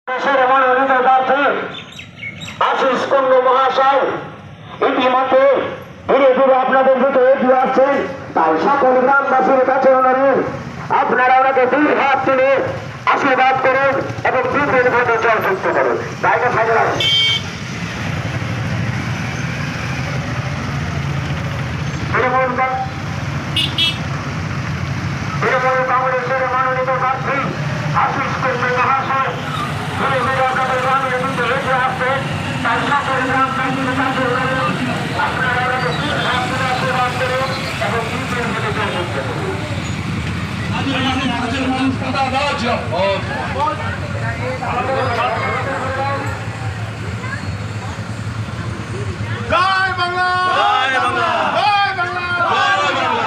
দেশের মনোনীত প্রার্থী আশিস কুন্ডু মহাশয় ইতিমধ্যে ধীরে ধীরে আপনাদের দিকে এগিয়ে আসছেন। তাই সকল গ্রামবাসীর কাছে অনুরোধ, আপনারা ওনাকে দুই হাত তুলে আশীর্বাদ করুন এবং দুধের ভোটে জয়যুক্ত করুন। জায়গা থাকলে তৃণমূল কংগ্রেসের মনোনীত প্রার্থী আশিস কুন্ডু মহাশয় ধীরে ধীরে আপনাদের গ্রামের দিকে এগিয়ে আসছেন। তাই সকল গ্রামবাসীর কাছে অনুরোধ, আপনারা ওনাকে দুই হাত তুলে আশীর্বাদ করুন এবং দুধের ভোটে জয়যুক্ত করুন। জয় বাংলা, জয় বাংলা, জয় বাংলা, জয় বাংলা।